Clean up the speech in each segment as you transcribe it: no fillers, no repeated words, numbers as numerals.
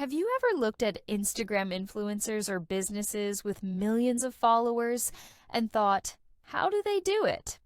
Have you ever looked at Instagram influencers or businesses with millions of followers and thought, how do they do it?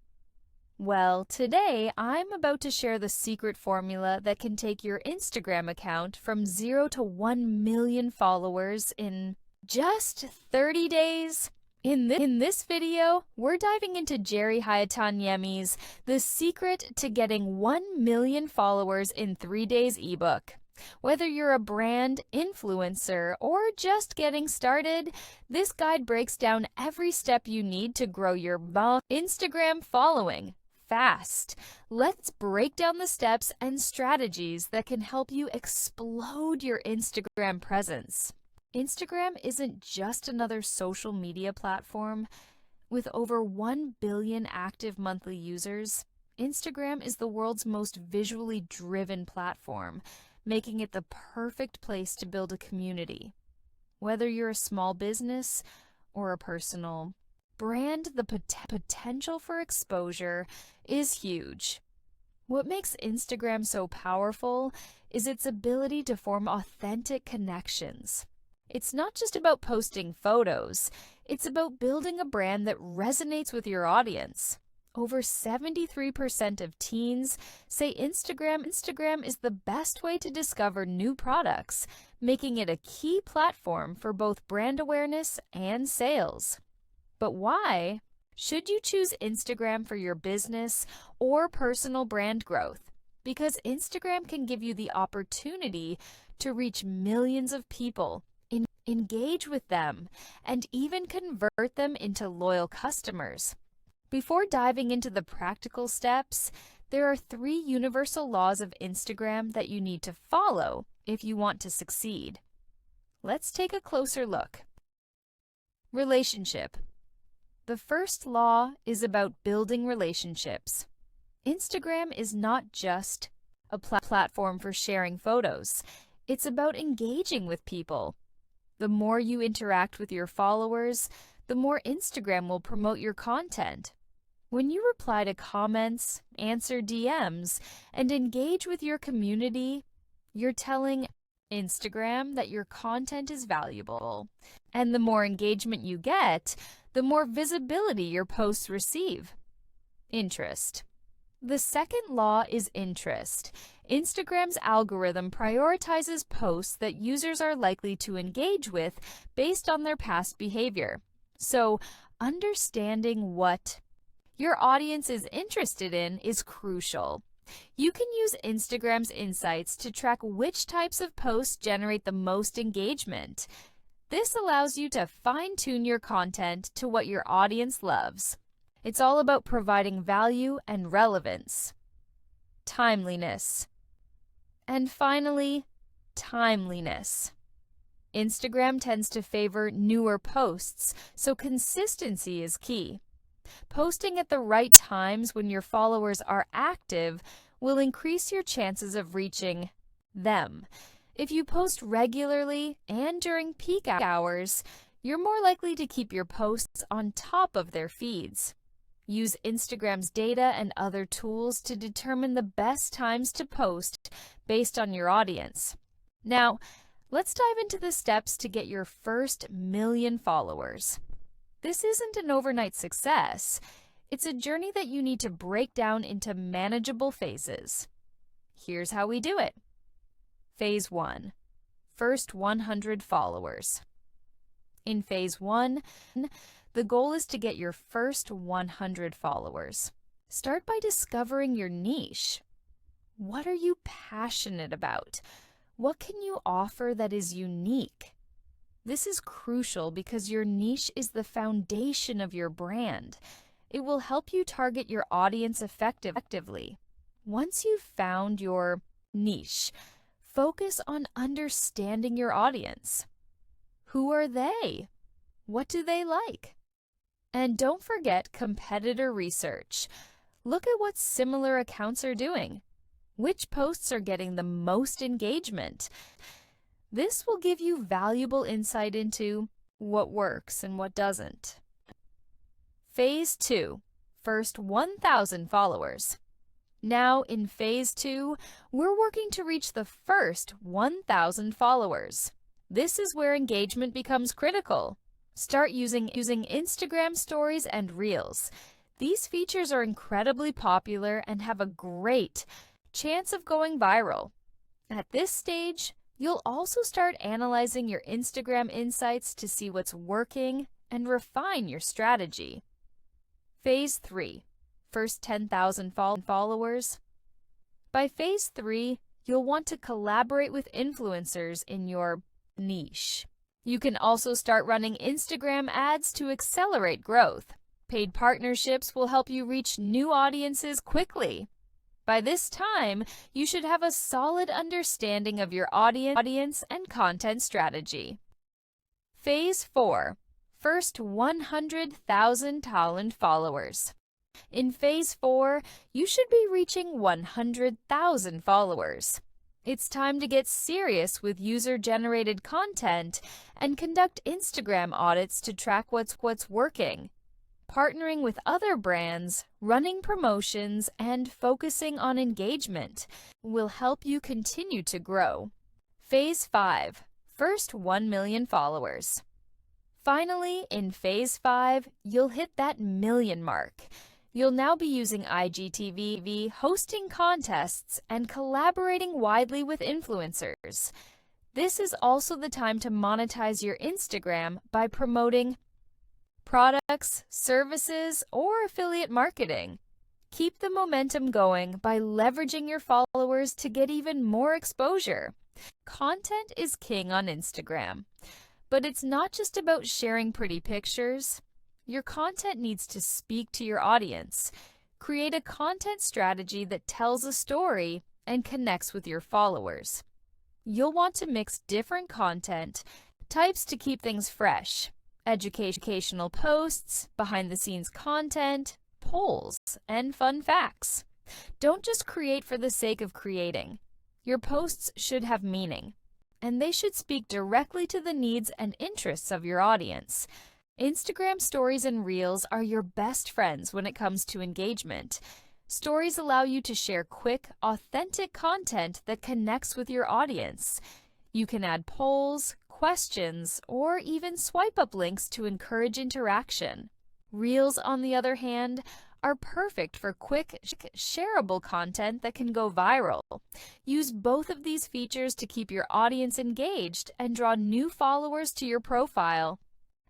Well, today I'm about to share the secret formula that can take your Instagram account from 0 to 1 million followers in just 30 days. In this video, we're diving into Jerry Hayatanyemi's The Secret to Getting 1 Million Followers in 3 Days ebook. Whether you're a brand, influencer, or just getting started, this guide breaks down every step you need to grow your Instagram following fast. Let's break down the steps and strategies that can help you explode your Instagram presence. Instagram isn't just another social media platform. With over 1 billion active monthly users, Instagram is the world's most visually driven platform, making it the perfect place to build a community. Whether you're a small business or a personal brand, the potential for exposure is huge. What makes Instagram so powerful is its ability to form authentic connections. It's not just about posting photos, it's about building a brand that resonates with your audience. Over 73% of teens say Instagram is the best way to discover new products, making it a key platform for both brand awareness and sales. But why should you choose Instagram for your business or personal brand growth? Because Instagram can give you the opportunity to reach millions of people, engage with them, and even convert them into loyal customers. Before diving into the practical steps, there are 3 universal laws of Instagram that you need to follow if you want to succeed. Let's take a closer look. Relationship. The first law is about building relationships. Instagram is not just a platform for sharing photos. It's about engaging with people. The more you interact with your followers, the more Instagram will promote your content. When you reply to comments, answer DMs, and engage with your community, you're telling Instagram that your content is valuable. And the more engagement you get, the more visibility your posts receive. Interest. The second law is interest. Instagram's algorithm prioritizes posts that users are likely to engage with based on their past behavior. So, understanding what your audience is interested in is crucial. You can use Instagram's insights to track which types of posts generate the most engagement. This allows you to fine-tune your content to what your audience loves. It's all about providing value and relevance. Timeliness. And finally, timeliness. Instagram tends to favor newer posts, so consistency is key. Posting at the right times when your followers are active will increase your chances of reaching them. If you post regularly and during peak hours, you're more likely to keep your posts on top of their feeds. Use Instagram's data and other tools to determine the best times to post based on your audience. Now, let's dive into the steps to get your first million followers. This isn't an overnight success. It's a journey that you need to break down into manageable phases. Here's how we do it. Phase 1. First 100 followers. In Phase 1, the goal is to get your first 100 followers. Start by discovering your niche. What are you passionate about? What can you offer that is unique? This is crucial because your niche is the foundation of your brand. It will help you target your audience effectively. Once you've found your niche, focus on understanding your audience. Who are they? What do they like? And don't forget competitor research. Look at what similar accounts are doing. Which posts are getting the most engagement? This will give you valuable insight into what works and what doesn't. Phase 2. First 1,000 followers. Now, in Phase 2, we're working to reach the first 1,000 followers. This is where engagement becomes critical. Start using Instagram Stories and Reels. These features are incredibly popular and have a great chance of going viral. At this stage, you'll also start analyzing your Instagram insights to see what's working and refine your strategy. Phase 3. First 10,000 followers. By Phase 3, you'll want to collaborate with influencers in your niche. You can also start running Instagram ads to accelerate growth. Paid partnerships will help you reach new audiences quickly. By this time, you should have a solid understanding of your audience and content strategy. Phase 4. First 100,000 talent followers. In Phase 4, you should be reaching 100,000 followers. It's time to get serious with user-generated content and conduct Instagram audits to track what's working. Partnering with other brands, running promotions, and focusing on engagement will help you continue to grow. Phase 5. First 1 million followers. Finally, in Phase 5, you'll hit that million mark. You'll now be using IGTV, hosting contests, and collaborating widely with influencers. This is also the time to monetize your Instagram by promoting products, services, or affiliate marketing. Keep the momentum going by leveraging your followers to get even more exposure. Content is king on Instagram, but it's not just about sharing pretty pictures. Your content needs to speak to your audience. Create a content strategy that tells a story and connects with your followers. You'll want to mix different content types to keep things fresh. Educational posts, behind-the-scenes content, polls, and fun facts. Don't just create for the sake of creating. Your posts should have meaning, and they should speak directly to the needs and interests of your audience. Instagram Stories and Reels are your best friends when it comes to engagement. Stories allow you to share quick, authentic content that connects with your audience. You can add polls, questions, or even swipe-up links to encourage interaction. Reels, on the other hand, are perfect for quick, shareable content that can go viral. Use both of these features to keep your audience engaged and draw new followers to your profile.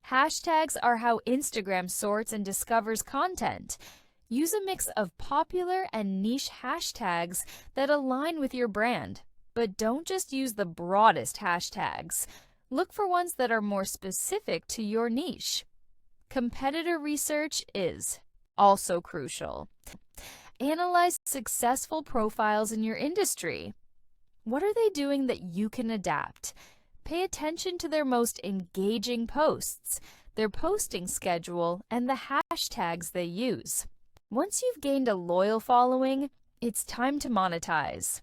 Hashtags are how Instagram sorts and discovers content. Use a mix of popular and niche hashtags that align with your brand, but don't just use the broadest hashtags. Look for ones that are more specific to your niche. Competitor research is also crucial. Analyze successful profiles in your industry. What are they doing that you can adapt? Pay attention to their most engaging posts, their posting schedule, and the hashtags they use. Once you've gained a loyal following, it's time to monetize.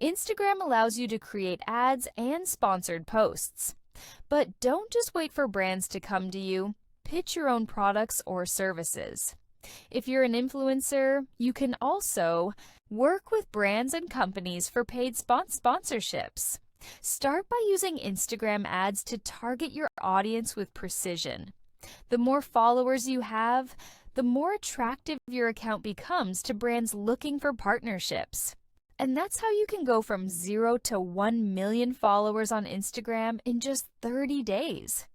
Instagram allows you to create ads and sponsored posts. But don't just wait for brands to come to you. Pitch your own products or services. If you're an influencer, you can also work with brands and companies for paid sponsorships. Start by using Instagram ads to target your audience with precision. The more followers you have, the more attractive your account becomes to brands looking for partnerships. And that's how you can go from 0 to 1 million followers on Instagram in just 30 days.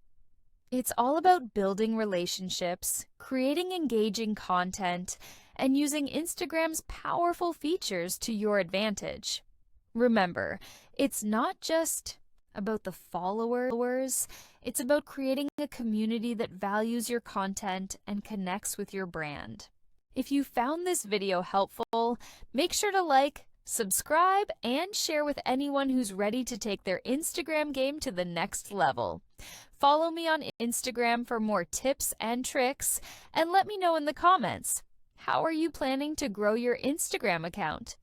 It's all about building relationships, creating engaging content, and using Instagram's powerful features to your advantage. Remember, it's not just about the followers, it's about creating a community that values your content and connects with your brand. If you found this video helpful, make sure to like, subscribe, and share with anyone who's ready to take their Instagram game to the next level. Follow me on Instagram for more tips and tricks, and let me know in the comments, how are you planning to grow your Instagram account?